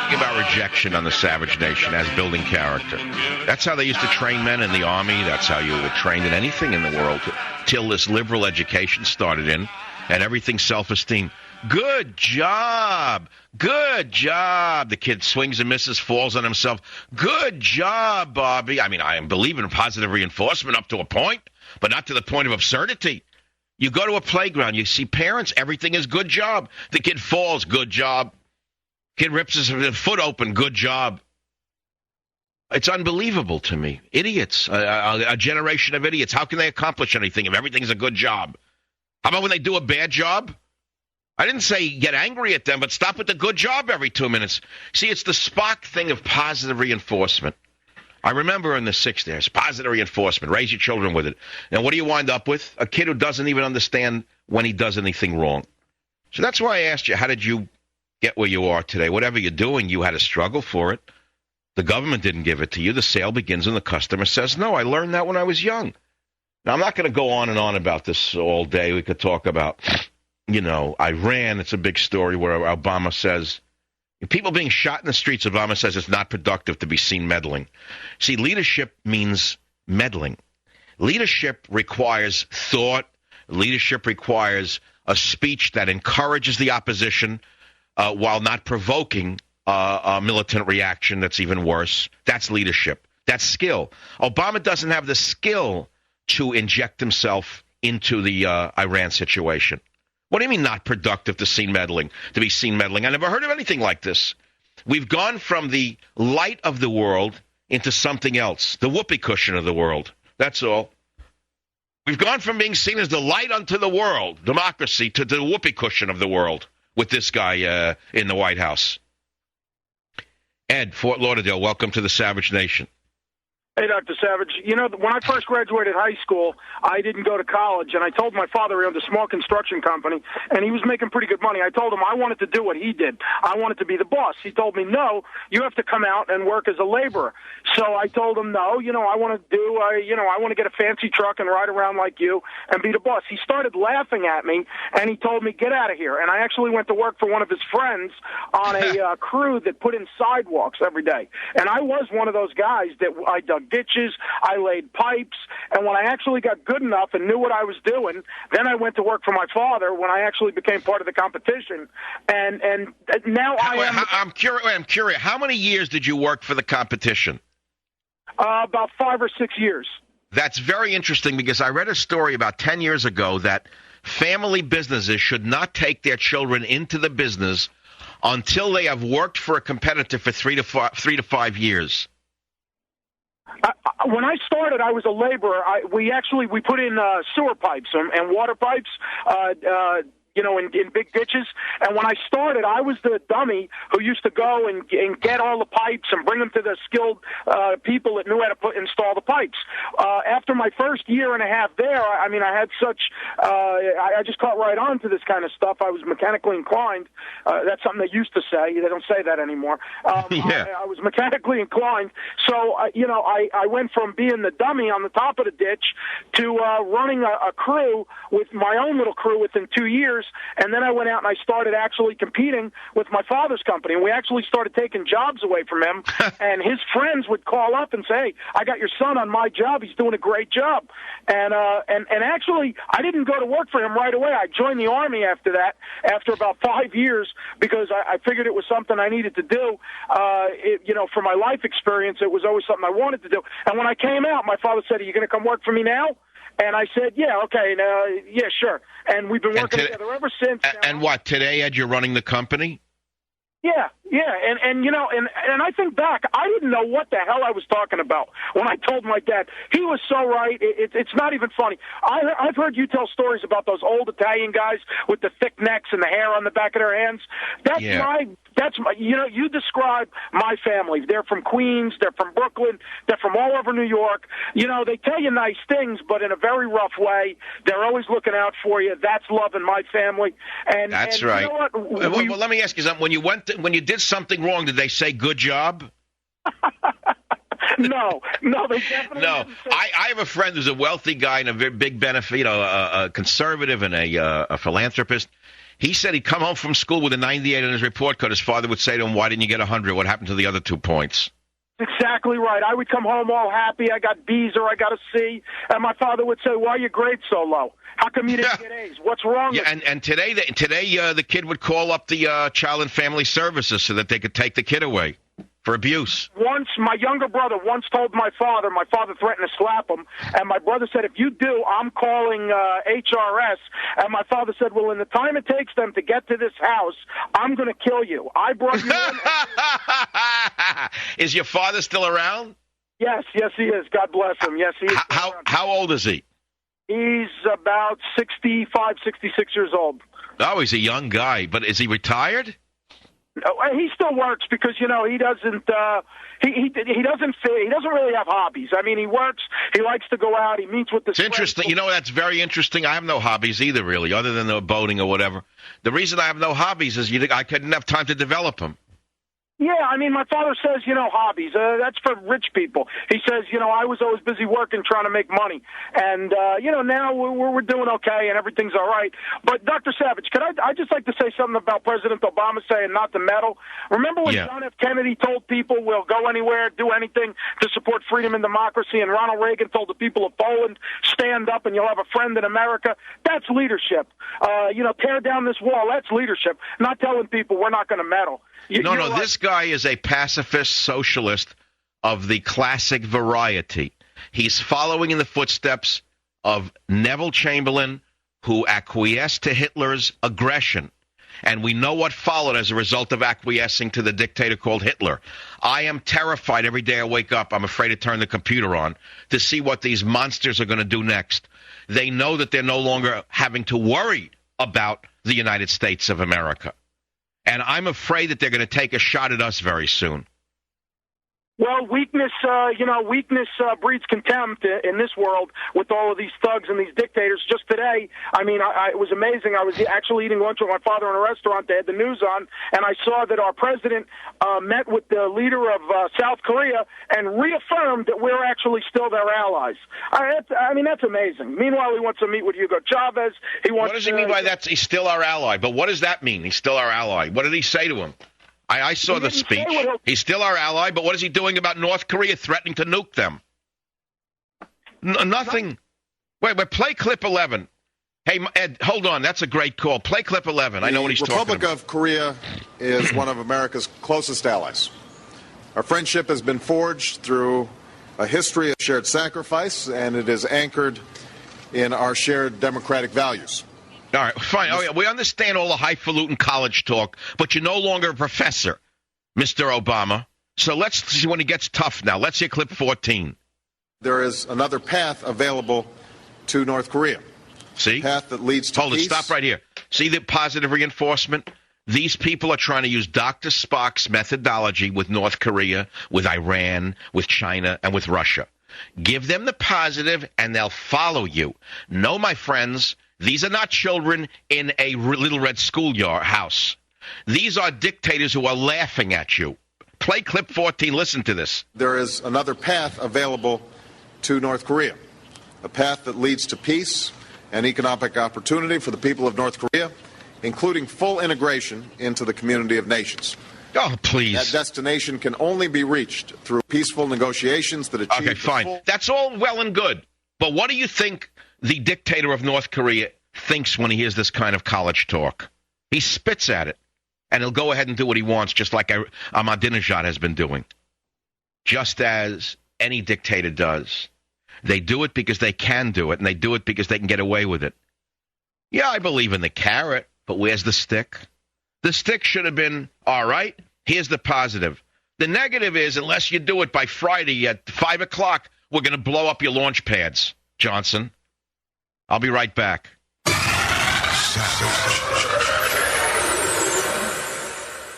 talking about rejection on the Savage Nation as building character. That's how they used to train men in the Army. That's how you were trained in anything in the world till this liberal education started in, and everything self-esteem. Good job. Good job. The kid swings and misses, falls on himself. Good job, Bobby. I mean, I believe in positive reinforcement up to a point, but not to the point of absurdity. You go to a playground, you see parents, everything is good job. The kid falls, good job. Kid rips his foot open, good job. It's unbelievable to me. Idiots, a generation of idiots. How can they accomplish anything if everything's a good job? How about when they do a bad job? I didn't say get angry at them, but stop with the good job every 2 minutes. See, it's the Spock thing of positive reinforcement. I remember in the 60s, positive reinforcement, raise your children with it. And what do you wind up with? A kid who doesn't even understand when he does anything wrong. So that's why I asked you, how did you get where you are today? Whatever you're doing, you had to struggle for it. The government didn't give it to you. The sale begins when the customer says, no, I learned that when I was young. Now, I'm not going to go on and on about this all day. We could talk about, Iran. It's a big story where Obama says, people being shot in the streets, Obama says it's not productive to be seen meddling. See, leadership means meddling. Leadership requires thought. Leadership requires a speech that encourages the opposition while not provoking a militant reaction that's even worse. That's leadership. That's skill. Obama doesn't have the skill to inject himself into the Iran situation. What do you mean not productive to be seen meddling? I never heard of anything like this. We've gone from the light of the world into something else, the whoopee cushion of the world. That's all. We've gone from being seen as the light unto the world, democracy, to the whoopee cushion of the world with this guy in the White House. Ed, Fort Lauderdale, welcome to the Savage Nation. Hey, Dr. Savage. When I first graduated high school, I didn't go to college, and I told my father he owned a small construction company, and he was making pretty good money. I told him I wanted to do what he did. I wanted to be the boss. He told me, no, you have to come out and work as a laborer. So I told him, no, I want to get a fancy truck and ride around like you and be the boss. He started laughing at me, and he told me, get out of here. And I actually went to work for one of his friends on a crew that put in sidewalks every day. And I was one of those guys that I dug ditches, I laid pipes, and when I actually got good enough and knew what I was doing, then I went to work for my father when I actually became part of the competition. And now I'm curious. How many years did you work for the competition? About 5 or 6 years. That's very interesting because I read a story about 10 years ago that family businesses should not take their children into the business until they have worked for a competitor for 3 to 5 years. When I started, I was a laborer. We put in sewer pipes and water pipes, in big ditches. And when I started, I was the dummy who used to go and get all the pipes and bring them to the skilled people that knew how to install the pipes. After my first year and a half there, I had such I just caught right on to this kind of stuff. I was mechanically inclined. That's something they used to say. They don't say that anymore. Yeah. I was mechanically inclined. So, I went from being the dummy on the top of the ditch to running a crew with my own little crew within 2 years. And then I went out and I started actually competing with my father's company. And we actually started taking jobs away from him. And his friends would call up and say, hey, I got your son on my job. He's doing a great job. And actually, I didn't go to work for him right away. I joined the Army after that, after about 5 years, because I figured it was something I needed to do. For my life experience, it was always something I wanted to do. And when I came out, my father said, are you going to come work for me now? And I said, yeah, okay, yeah, sure. And we've been working together ever since. And what, today, Ed, you're running the company? Yeah, and I think back, I didn't know what the hell I was talking about when I told my dad. He was so right. It's not even funny. I've heard you tell stories about those old Italian guys with the thick necks and the hair on the back of their hands. That's my, you describe my family. They're from Queens. They're from Brooklyn. They're from all over New York. They tell you nice things, but in a very rough way. They're always looking out for you. That's love in my family. And that's and right. You know what? Well, let me ask you something. When you did something wrong, did they say good job? No, they definitely didn't say. I have a friend who's a wealthy guy and a very big benefit, a conservative and a philanthropist. He said he'd come home from school with a 98 on his report card. His father would say to him, why didn't you get 100? What happened to the other 2 points? Exactly right. I would come home all happy. I got B's or I got a C. And my father would say, why are your grades so low? How come you didn't get A's? What's wrong with you? And today the kid would call up the Child and Family Services so that they could take the kid away for abuse. Once, my younger brother once told my father threatened to slap him, and my brother said, if you do, I'm calling HRS. And my father said, well, in the time it takes them to get to this house, I'm going to kill you. I brought you in. Is your father still around? Yes, he is. God bless him. Yes, he is. How old is he? He's about 65, 66 years old. Oh, he's a young guy. But is he retired? He still works because he doesn't he doesn't really have hobbies. I mean, he works. He likes to go out. He meets with the. It's interesting. That's very interesting. I have no hobbies either, really, other than the boating or whatever. The reason I have no hobbies is I couldn't have time to develop them. Yeah, I mean, my father says, hobbies. That's for rich people. He says, I was always busy working, trying to make money. And, now we're doing okay and everything's all right. But, Dr. Savage, could I just like to say something about President Obama saying not to meddle? Remember when John F. Kennedy told people we'll go anywhere, do anything to support freedom and democracy, and Ronald Reagan told the people of Poland, stand up and you'll have a friend in America? That's leadership. Tear down this wall. That's leadership. Not telling people we're not going to meddle. This guy is a pacifist socialist of the classic variety. He's following in the footsteps of Neville Chamberlain, who acquiesced to Hitler's aggression. And we know what followed as a result of acquiescing to the dictator called Hitler. I am terrified every day I wake up. I'm afraid to turn the computer on to see what these monsters are going to do next. They know that they're no longer having to worry about the United States of America. And I'm afraid that they're going to take a shot at us very soon. Well, weakness breeds contempt in this world with all of these thugs and these dictators. Just today, I mean, it was amazing. I was actually eating lunch with my father in a restaurant. They had the news on, and I saw that our president met with the leader of South Korea and reaffirmed that we're actually still their allies. That's amazing. Meanwhile, he wants to meet with Hugo Chavez. What does he mean by that? He's still our ally. But what does that mean? He's still our ally. What did he say to him? I saw the speech. He's still our ally, but what is he doing about North Korea threatening to nuke them? Nothing. Wait, play clip 11. Hey, Ed, hold on. That's a great call. Play clip 11. I know what he's talking about. The Republic of Korea is one of America's closest allies. Our friendship has been forged through a history of shared sacrifice, and it is anchored in our shared democratic values. All right, fine. Oh, yeah, we understand all the highfalutin college talk, but you're no longer a professor, Mr. Obama. So let's see when it gets tough now. Let's hear clip 14. There is another path available to North Korea. See? A path that leads to peace. Hold it. Stop right here. See the positive reinforcement? These people are trying to use Dr. Spock's methodology with North Korea, with Iran, with China, and with Russia. Give them the positive, and they'll follow you. No, my friends, these are not children in a little red schoolyard house. These are dictators who are laughing at you. Play clip 14. Listen to this. There is another path available to North Korea, a path that leads to peace and economic opportunity for the people of North Korea, including full integration into the community of nations. Oh, please. That destination can only be reached through peaceful negotiations that achieve... Okay, fine. That's all well and good. But what do you think the dictator of North Korea thinks when he hears this kind of college talk? He spits at it, and he'll go ahead and do what he wants, just like Ahmadinejad has been doing. Just as any dictator does. They do it because they can do it, and they do it because they can get away with it. Yeah, I believe in the carrot, but where's the stick? The stick should have been, all right, here's the positive. The negative is, unless you do it by Friday at 5 o'clock, we're going to blow up your launch pads, Johnson. I'll be right back. Savage.